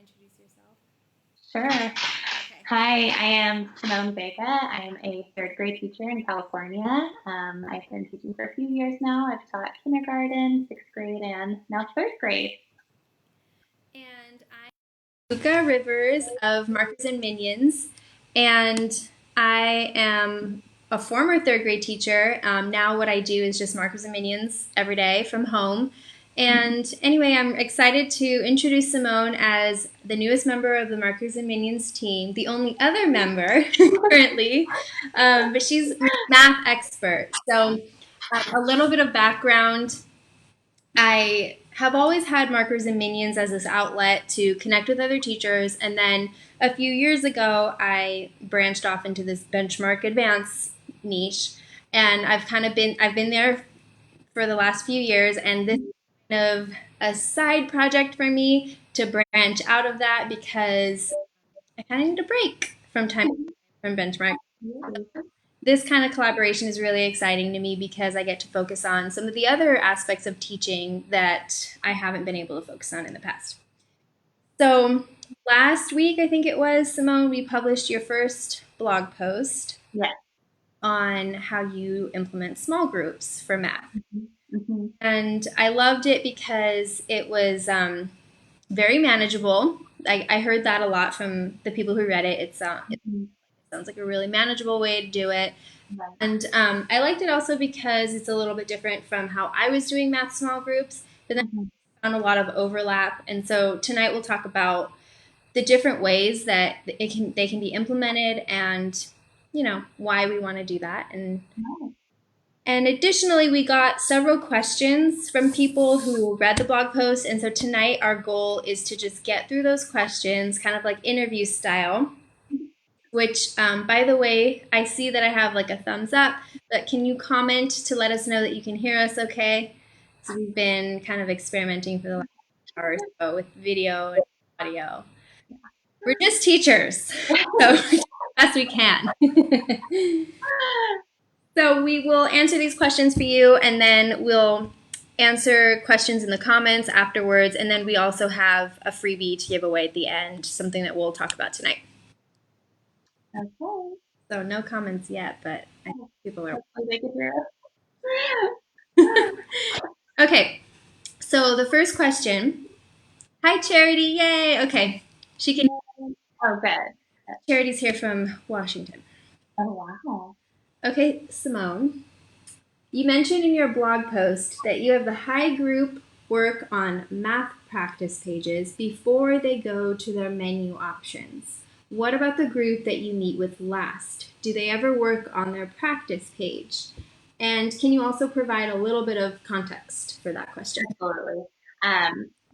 introduce yourself? Sure. Okay. Hi, I am Simone Vega. I'm a third grade teacher in California. I've been teaching for a few years now. I've taught kindergarten, sixth grade, and now third grade. And I'm Luca Rivers of Markers and Minions, and I am a former third grade teacher. Now, what I do is just Markers and Minions every day from home. And anyway, I'm excited to introduce Simone as the newest member of the Markers and Minions team, the only other member currently, but she's a math expert. So, a little bit of background. I have always had Markers and Minions as this outlet to connect with other teachers, and then a few years ago, I branched off into this benchmark advance niche, and I've been there for the last few years, and this is kind of a side project for me to branch out of that because I kind of need a break from time from benchmark. This kind of collaboration is really exciting to me because I get to focus on some of the other aspects of teaching that I haven't been able to focus on in the past. So last week, I think it was, Simone, we published your first blog post Yes. on how you implement small groups for math. Mm-hmm. And I loved it because it was very manageable. I heard that a lot from the people who read it. It sounds like a really manageable way to do it. Right. And I liked it also because it's a little bit different from how I was doing math small groups, but then I found a lot of overlap. And so tonight we'll talk about the different ways that they can be implemented and why we want to do that. And additionally, we got several questions from people who read the blog post. And so tonight our goal is to just get through those questions, kind of like interview style. Which, by the way, I see that I have like a thumbs up, but can you comment to let us know that you can hear us okay? So we've been kind of experimenting for the last hour or so with video and audio. We're just teachers, so as we can. So we will answer these questions for you, and then we'll answer questions in the comments afterwards, and then we also have a freebie to give away at the end, something that we'll talk about tonight. Okay. So no comments yet, but I think people are. They could hear Okay, so the first question. Hi, Charity. Yay. Okay, she can. Oh, good. Charity's here from Washington. Oh, wow. Okay, Simone. You mentioned in your blog post that you have the high group work on math practice pages before they go to their menu options. What about the group that you meet with last? Do they ever work on their practice page? And can you also provide a little bit of context for that question? Absolutely.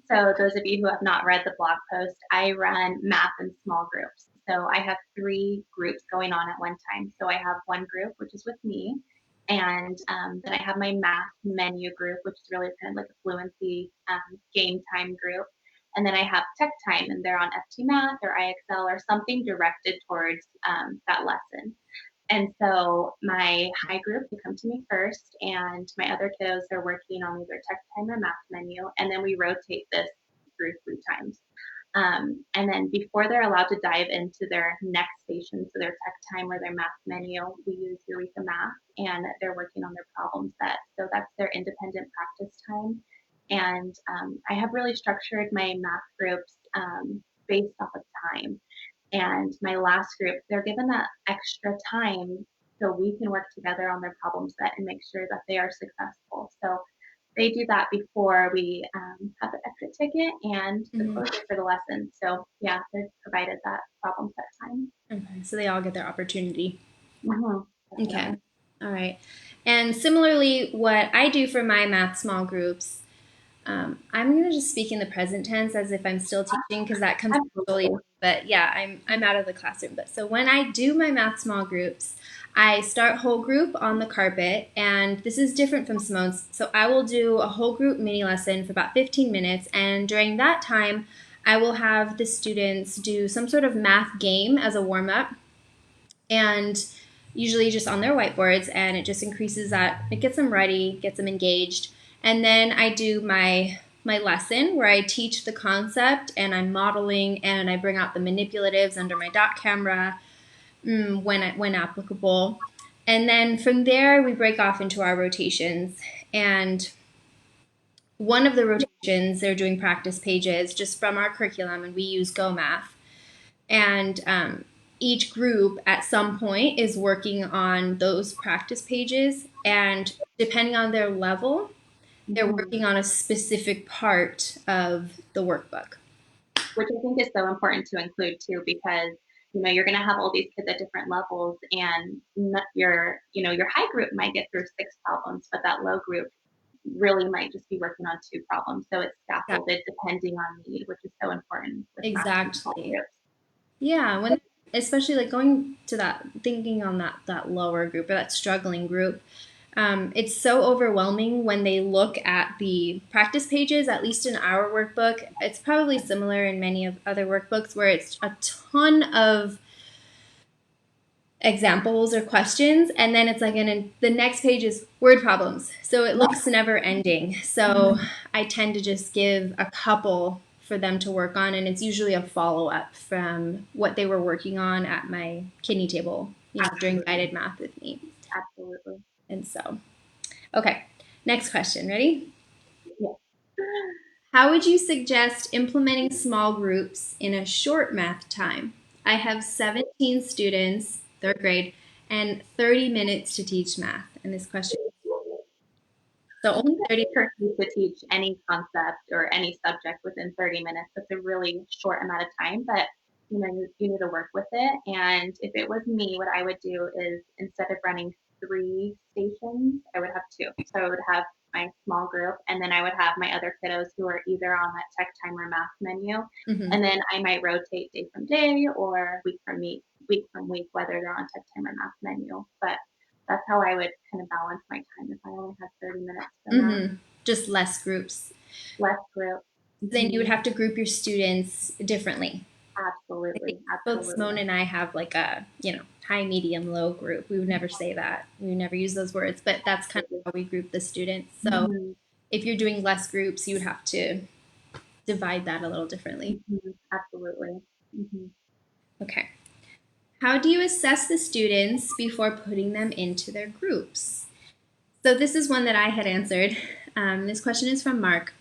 So those of you who have not read the blog post, I run math in small groups. So I have 3 groups going on at one time. So I have one group, which is with me, and then I have my math menu group, which is really kind of like a fluency game time group. And then I have tech time, and they're on FT Math or IXL or something directed towards that lesson. And so my high group will come to me first, and my other kiddos are working on either tech time or math menu, and then we rotate this through 3 times. And then before they're allowed to dive into their next station, so their tech time or their math menu, we use Eureka Math, and they're working on their problem set. So that's their independent practice time. And I have really structured my math groups based off of time. And my last group, they're given that extra time so we can work together on their problem set and make sure that they are successful. So they do that before we have the exit ticket and the closure for the lesson. So yeah, they're provided that problem set time. Okay, so they all get their opportunity. Mm-hmm. Okay, all right. And similarly, what I do for my math small groups, I'm going to just speak in the present tense as if I'm still teaching because that comes slowly. But yeah, I'm out of the classroom. But so when I do my math small groups, I start whole group on the carpet, and this is different from Simone's. So I will do a whole group mini lesson for about 15 minutes, and during that time, I will have the students do some sort of math game as a warm up, and usually just on their whiteboards, and it just increases that. It gets them ready, gets them engaged. And then I do my my lesson where I teach the concept and I'm modeling and I bring out the manipulatives under my dot camera when applicable. And then from there, we break off into our rotations. And one of the rotations, they're doing practice pages just from our curriculum, and we use Go Math. And each group at some point is working on those practice pages. And depending on their level, they're Mhm. working on a specific part of the workbook. Which I think is so important to include too, because you're going to have all these kids at different levels, and your high group might get through 6 problems, but that low group really might just be working on 2 problems. So it's Yeah, scaffolded depending on need, which is so important with math and small exactly. groups. Yeah, when especially like going to that thinking on that lower group or that struggling group, it's so overwhelming when they look at the practice pages. At least in our workbook, it's probably similar in many of other workbooks where it's a ton of examples or questions, and then it's like in the next page is word problems, so it looks never ending. So I tend to just give a couple for them to work on, and it's usually a follow-up from what they were working on at my kidney table, during Absolutely. guided math with me. Absolutely. And so, okay, next question, ready? Yeah. How would you suggest implementing small groups in a short math time? I have 17 students, third grade, and 30 minutes to teach math. And this question, so I only think 30. it's tricky to teach any concept or any subject within 30 minutes. That's a really short amount of time, but you need to work with it. And if it was me, what I would do is instead of running 3 stations, I would have 2. So I would have my small group, and then I would have my other kiddos who are either on that tech time or math menu. Mhm. And then I might rotate day from day or week from week, whether they're on tech time or math menu. But that's how I would kind of balance my time if I only had 30 minutes for math. Just less groups. Less group. Then you would Hmm. have to group your students differently. I think Absolutely. both Absolutely. Simone and I have like a, high, medium, low group. We would never say that. We would never use those words, but that's kind Absolutely. of how we group the students. So Hmm. if you're doing less groups, you would have to divide that a little differently. Hmm. Absolutely. Hmm. Okay. How do you assess the students before putting them into their groups? So this is one that I had answered. This question is from Mark.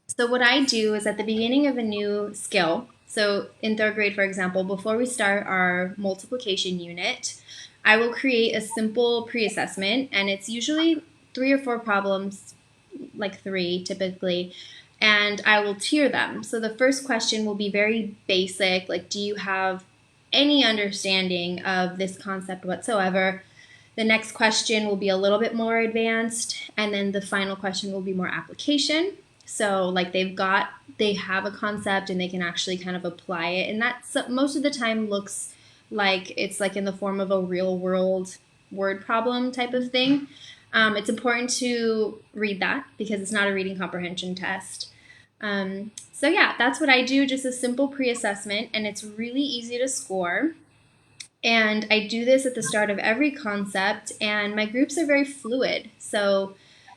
So what I do is at the beginning of a new skill, so in third grade, for example, before we start our multiplication unit, I will create a simple pre-assessment, and it's usually 3 or 4 problems, like 3 typically, and I will tier them. So the first question will be very basic, like, do you have any understanding of this concept whatsoever? The next question will be a little bit more advanced, and then the final question will be more application. So, like, they have a concept and they can actually kind of apply it, and that's most of the time looks like it's like in the form of a real world word problem type of thing. It's important to read that because it's not a reading comprehension test. So yeah, that's what I do, just a simple pre-assessment, and it's really easy to score. And I do this at the start of every concept, and my groups are very fluid. So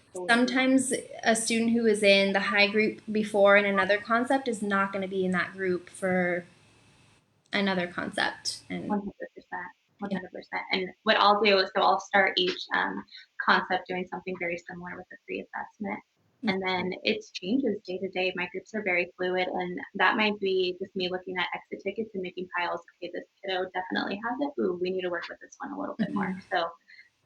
Absolutely. sometimes a student who was in the high group before in another concept is not going to be in that group for another concept. And 100%. yeah. 100%. And what I'll do is, so I'll start each concept doing something very similar with a pre-assessment. And then it changes day to day. My groups are very fluid, and that might be just me looking at exit tickets and making piles. Okay, this kiddo definitely has it. Ooh, we need to work with this one a little bit more. Mhm. So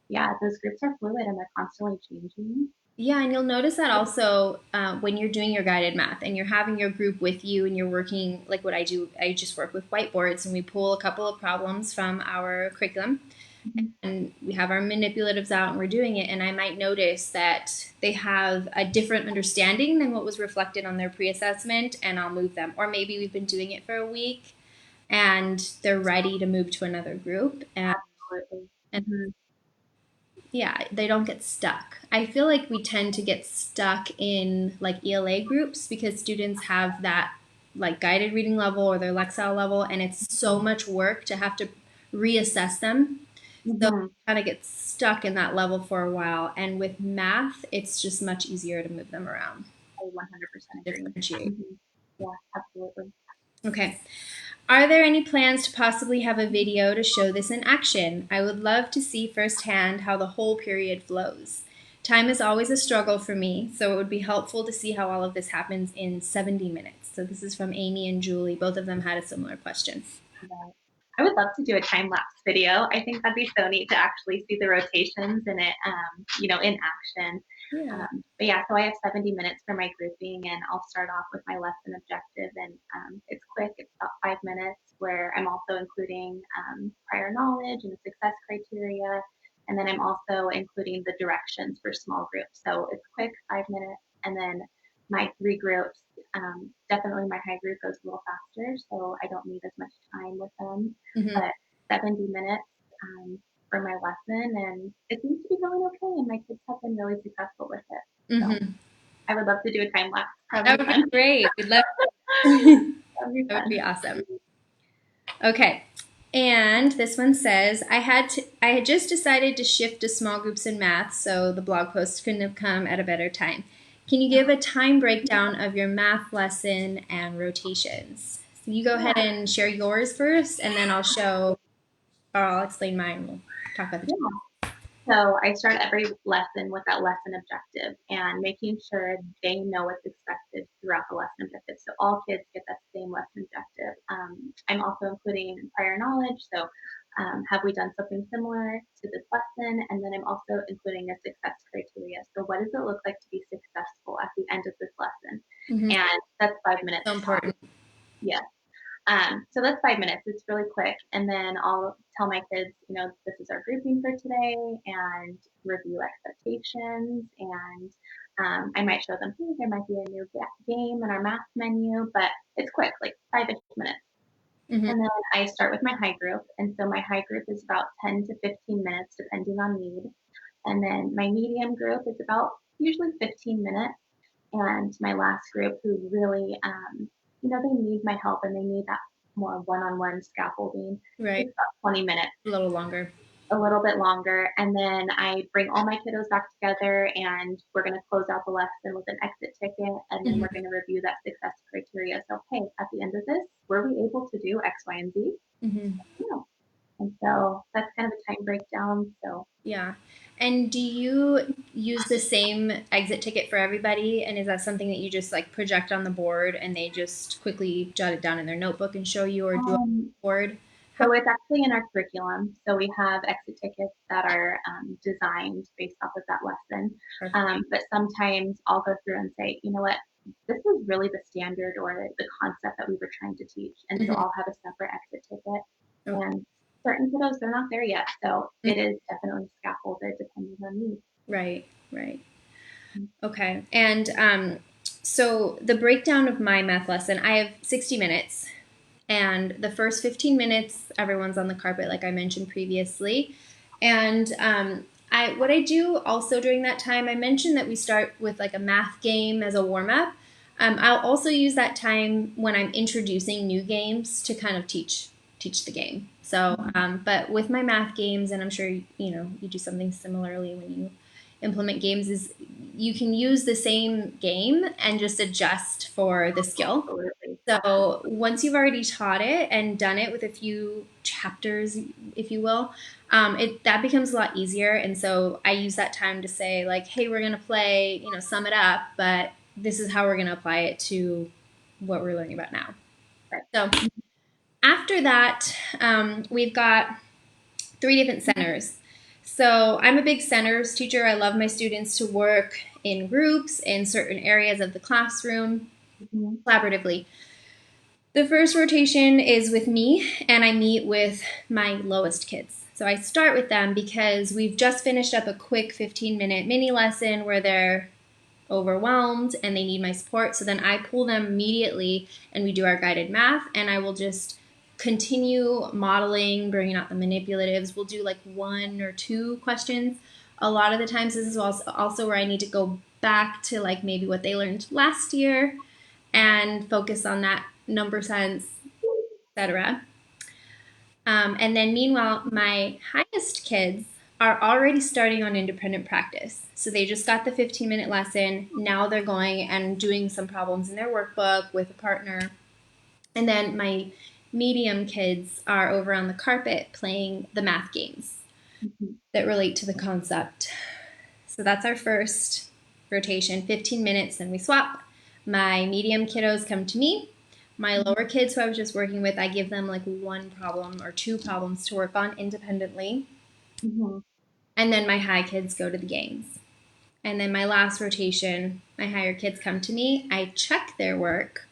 yeah, those groups are fluid and they're constantly changing. Yeah, and you'll notice that also when you're doing your guided math and you're having your group with you and you're working like what I do. I just work with whiteboards and we pull a couple of problems from our curriculum Mhm. and we have our manipulatives out and we're doing it. And I might notice that they have a different understanding than what was reflected on their pre assessment, and I'll move them. Or maybe we've been doing it for a week and they're ready to move to another group. Absolutely. And Hmm. yeah, they don't get stuck. I feel like we tend to get stuck in like ELA groups because students have that like guided reading level or their Lexile level, and it's so much work to have to reassess them. So Hmm. kind of get stuck in that level for a while. And with math, it's just much easier to move them around. I 100% agree. differentiate. Mm-hmm. Yeah, absolutely. Okay. Are there any plans to possibly have a video to show this in action? I would love to see firsthand how the whole period flows. Time is always a struggle for me, so it would be helpful to see how all of this happens in 70 minutes. So this is from Amy and Julie. Both of them had a similar question. Right. I would love to do a time lapse video. I think that'd be so neat to actually see the rotations in it, in action. Yeah. But yeah, so I have 70 minutes for my grouping, and I'll start off with my lesson objective, and it's quick. It's about 5 minutes, where I'm also including prior knowledge and the success criteria, and then I'm also including the directions for small groups. So it's quick, 5 minutes, and then my three groups. Definitely my high group goes a little faster, so I don't need as much time with them. Mm-hmm. But 70 minutes for my lesson, and it seems to be going okay, and my kids have been really successful with it. So Mm-hmm. I would love to do a time lapse. That Probably would be fun. great. We'd love That would be that would be fun. awesome. Okay. And this one says, I had just decided to shift to small groups in math, so the blog post couldn't have come at a better time. Can you give a time breakdown of your math lesson and rotations? So you go ahead Yeah, and share yours first, and then I'll explain mine. We'll talk about the. yeah. So I start every lesson with that lesson objective and making sure they know what's expected throughout the lesson objective. So all kids get that same lesson objective. I'm also including prior knowledge. So have we done something similar to this lesson? And then I'm also including a success criteria. So what does it look like to be successful at the end of this lesson? Mhm. And that's 5 minutes So to talk. important. Yeah. So that's 5 minutes. It's really quick. And then I'll tell my kids, this is our grouping for today and review expectations. And I might show them, hey, there might be a new game in our math menu, but it's quick, like 5-ish minutes. Hmm. And then I start with my high group. And so my high group is about 10 to 15 minutes, depending on need. And then my medium group is about usually 15 minutes. And my last group who really, they need my help and they need that more one-on-one scaffolding. Right. It's about 20 minutes, A little longer. a little bit longer. And then I bring all my kiddos back together and we're going to close out the lesson with an exit ticket. And then we're Hmm. going to review that success criteria. So, hey, at the end of this, were we able to do X, Y, and Z? Hmm. Yeah. And so that's kind of a time breakdown. So Yeah. And do you use the same exit ticket for everybody? And is that something that you just like project on the board and they just quickly jot it down in their notebook and show you, or do it on um, the board? How? So it's actually in our curriculum. So we have exit tickets that are designed based off of that lesson. But sometimes I'll go through and say, you know what, this is really the standard or the concept that we were trying to teach. And so Hmm. I'll have a separate exit ticket. Okay. And certain kiddos, they're not there yet. So Mhm. it is definitely scaffolded depending on need. Right, right. Okay. And so the breakdown of my math lesson, I have 60 minutes. And the first 15 minutes, everyone's on the carpet, like I mentioned previously. And what I do also during that time, I mentioned that we start with like a math game as a warm up. I'll also use that time when I'm introducing new games to kind of teach the game. So, but with my math games, and I'm sure you do something similarly when you implement games, is you can use the same game and just adjust for the skill. Absolutely. So once you've already taught it and done it with a few chapters, if you will, that becomes a lot easier. And so I use that time to say like, hey, we're gonna play, sum it up, but this is how we're gonna apply it to what we're learning about now. Right. So after that, we've got 3 different centers. So I'm a big centers teacher. I love my students to work in groups in certain areas of the classroom Mhm. collaboratively. The first rotation is with me, and I meet with my lowest kids. So I start with them because we've just finished up a quick 15-minute mini lesson where they're overwhelmed and they need my support. So then I pull them immediately and we do our guided math, and I will just continue modeling, bringing out the manipulatives. We'll do like 1 or 2 questions. A lot of the times, this is also where I need to go back to like maybe what they learned last year and focus on that number sense, etc. And then meanwhile, my highest kids, are already starting on independent practice. So they just got the 15-minute lesson. Now they're going and doing some problems in their workbook with a partner. And then my medium kids are over on the carpet playing the math games Mhm. that relate to the concept. So that's our first rotation, 15 minutes, then we swap. My medium kiddos come to me. My lower kids, who I was just working with, I give them like one problem or two problems to work on independently. Mhm. And then my high kids go to the games. And then my last rotation, my higher kids come to me. I check their work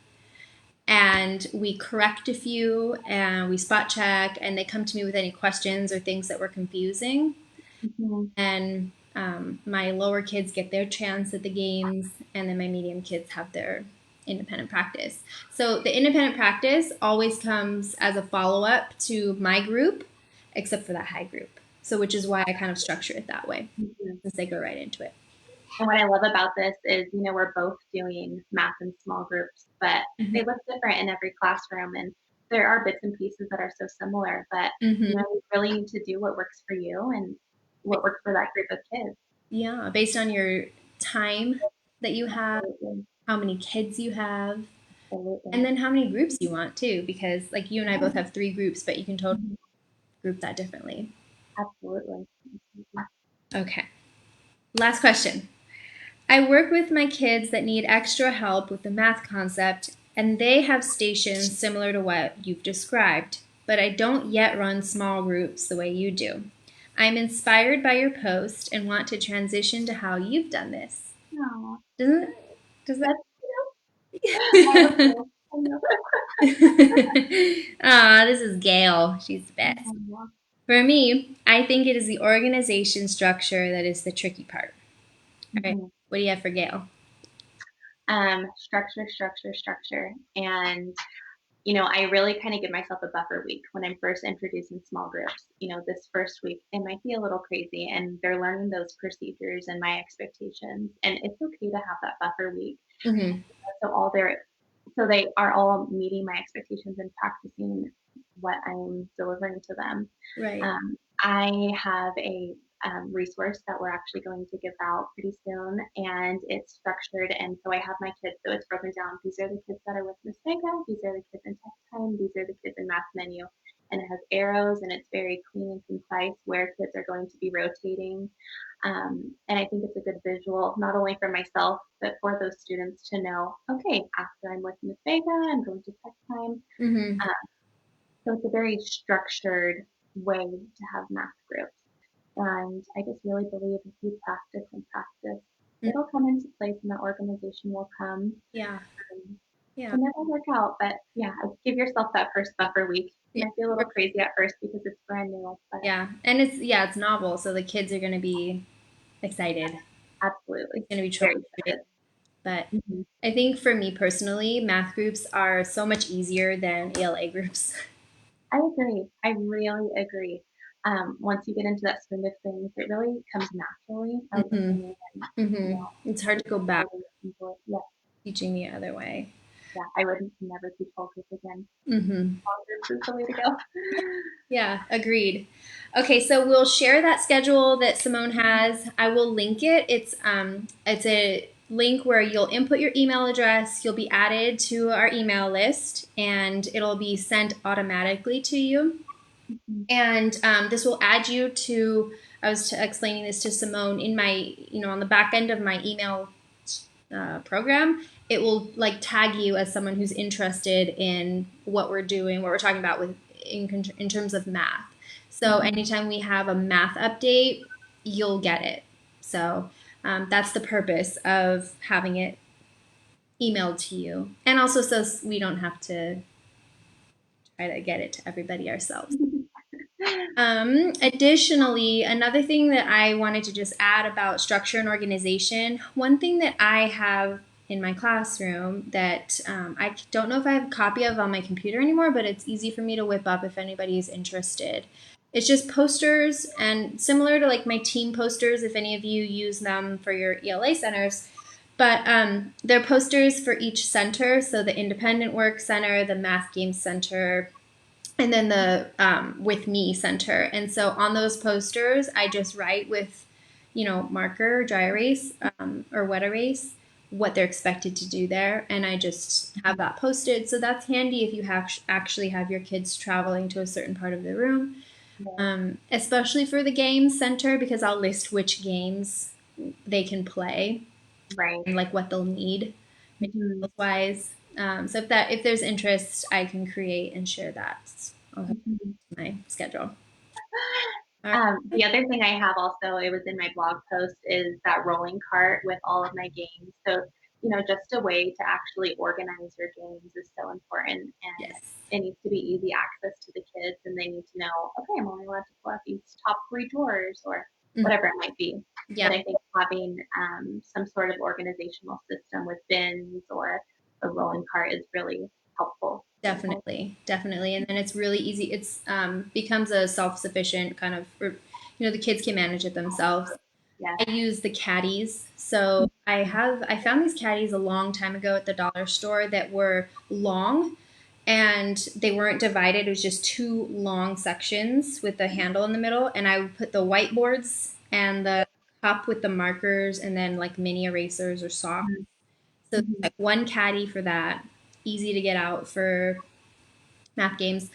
and we correct a few and we spot check, and they come to me with any questions or things that were confusing. Mhm. And my lower kids get their chance at the games, and then my medium kids have their independent practice. So the independent practice always comes as a follow up to my group, except for that high group. So, which is why I kind of structure it that way, Mhm. since they go right into it. And what I love about this is, we're both doing math in small groups, but Mm-hmm. they look different in every classroom. And there are bits and pieces that are so similar, but Mm-hmm. you really need to do what works for you and what works for that group of kids. Yeah, based on your time that you have, Absolutely. how many kids you have, and Absolutely. then how many groups you want too, because like you and I both have three groups, but you can totally Mhm. group that differently. Absolutely. Okay. Last question. I work with my kids that need extra help with the math concept, and they have stations similar to what you've described, but I don't yet run small groups the way you do. I'm inspired by your post and want to transition to how you've done this. Aw, Doesn't it? Does that's I would that? know. I know. Ah, this is Gail. She's the best. Aw. For me, I think it is the organization structure that is the tricky part. All right. Mhm. What do you have for Gail? Structure, structure, structure. And I really kind of give myself a buffer week when I'm first introducing small groups. This first week, it might be a little crazy and they're learning those procedures and my expectations. And it's okay to have that buffer week. Mm-hmm. So they are all meeting my expectations and practicing what I'm delivering to them. Right. I have a resource that we're actually going to give out pretty soon, and it's structured. And so I have my kids, so it's broken down. These are the kids that are with Miss Vega. These are the kids in tech time. These are the kids in math menu. And it has arrows, and it's very clean and concise where kids are going to be rotating. And I think it's a good visual, not only for myself, but for those students to know, okay, after I'm with Miss Vega, I'm going to tech time. Mm-hmm. So it's a very structured way to have math groups. And I just really believe if you practice and practice, it'll come into place and the organization will come. Yeah. Um, Yeah. and that'll work out. But yeah, give yourself that first buffer week. It Yeah. might be a little crazy at first because it's brand new, but Yeah. And it's novel, so the kids are gonna be excited. absolutely. It's gonna be Very troubleshooting. excited. But Mm-hmm. I think for me personally, math groups are so much easier than ELA groups. I agree. I really agree. Once you get into that swing of things, it really comes naturally, I would Mm-hmm. say. And, Mm-hmm. It's hard to it's go back exciting to enjoy. Yeah, teaching the other way. yeah. I would never teach whole group again. Mm-hmm. Small groups is the way to go. Yeah, agreed. Okay, so we'll share that schedule that Simone has. I will link it. It's a link where you'll input your email address, you'll be added to our email list, and it'll be sent automatically to you. Mhm. And this will add you to. I was explaining this to Simone in my, on the back end of my email program. It will like tag you as someone who's interested in what we're doing, what we're talking about in terms of math. So Mhm. anytime we have a math update, you'll get it. So that's the purpose of having it emailed to you, and also so we don't have to try to get it to everybody ourselves. Additionally, another thing that I wanted to just add about structure and organization, one thing that I have in my classroom that I don't know if I have a copy of on my computer anymore, but it's easy for me to whip up if anybody is interested. It's just posters, and similar to like my team posters, if any of you use them for your ELA centers. But they're posters for each center, so the Independent Work Center, the Math Games Center, and then the with me center. And so on those posters, I just write with, marker, dry erase, or wet erase, what they're expected to do there, and I just have that posted. So that's handy if you have actually have your kids traveling to a certain part of the room, Yeah. especially for the games center, because I'll list which games they can play Right. and like what they'll need Hmm. materials wise. So if there's interest, I can create and share that. I'll have Hmm. my schedule. All The right. other thing I have also, it was in my blog post, is that rolling cart with all of my games. So, just a way to actually organize your games is so important. And Yes. it needs to be easy access to the kids, and they need to know, okay, I'm only allowed to pull out these top three drawers or Mhm. whatever it might be. But Yeah, I think having some sort of organizational system with bins or a rolling cart is really helpful. definitely, definitely. And then it's really easy. It's becomes a self-sufficient kind of, or, the kids can manage it themselves. Yes. I use the caddies. So I found these caddies a long time ago at the dollar store that were long and they weren't divided. It was just two long sections with a handle in the middle. And I would put the whiteboards and the cup with the markers and then like mini erasers or soft. So it's Mm-hmm. like one caddy for that, easy to get out for math games.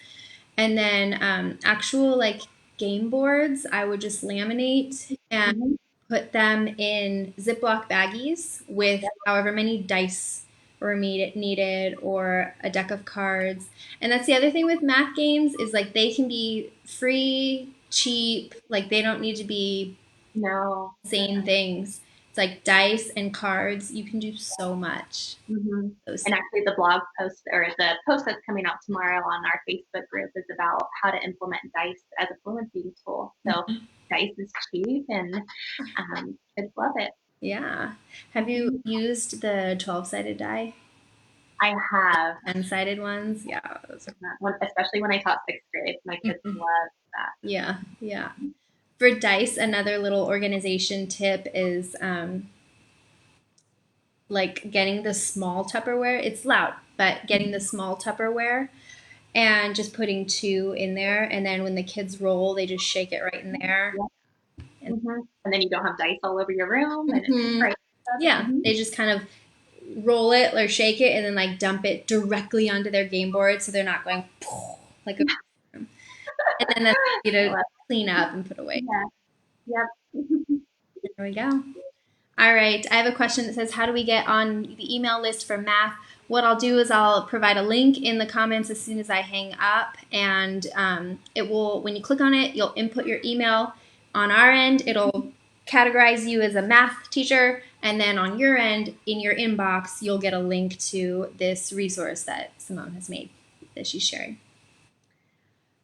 And then actual like game boards, I would just laminate and Mm-hmm. put them in Ziploc baggies with Yep. however many dice were needed or a deck of cards. And that's the other thing with math games is like they can be free, cheap, like they don't need to be No. insane things. It's like dice and cards. You can do so much. Mm-hmm. Those And actually, the blog post or the post that's coming out tomorrow on our Facebook group is about how to implement dice as a fluency tool. So dice is cheap, and kids love it. Yeah. Have you Mm-hmm. used the 12-sided die? I have, 10-sided ones? Yeah. Those are, especially when I taught sixth grade, my kids Mhm. love that. Yeah. Yeah. For dice, another little organization tip is like getting the small Tupperware. It's loud, but getting the small Tupperware and just putting two in there. And then when the kids roll, they just shake it right in there. Yeah. And And then you don't have dice all over your room, and Mhm. right. Yeah, Mm-hmm. they just kind of roll it or shake it and then like dump it directly onto their game board so they're not going like a, and then that's you I to love clean up and put away. it. Yeah. Yep. There we go. All right, I have a question that says, how do we get on the email list for math? What I'll do is I'll provide a link in the comments as soon as I hang up, and it will, when you click on it, you'll input your email. On our end, it'll categorize you as a math teacher, and then on your end, in your inbox, you'll get a link to this resource that Simone has made that she's sharing.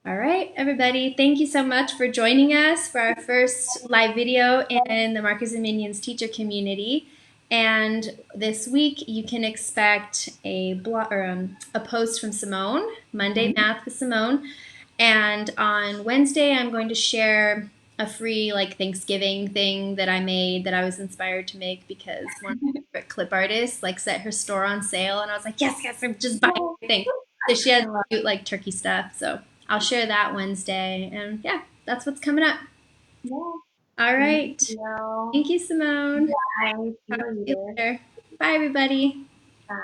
All right, everybody, thank you so much for joining us for our first live video in the Markers and Minions teacher community. And this week, you can expect a blog or a post from Simone, Monday Math with Simone. And on Wednesday, I'm going to share a free like Thanksgiving thing that I made that I was inspired to make because one of my favorite clip artists like set her store on sale, and I was like, yes, yes, I'm just buying Yeah. everything. So she has I love cute like turkey stuff. So I'll share that Wednesday, and yeah, that's what's coming up. it. Yeah. All Thank right. you. Thank you, Simone. Bye. See Talk you to you later. later. Bye, everybody. Bye.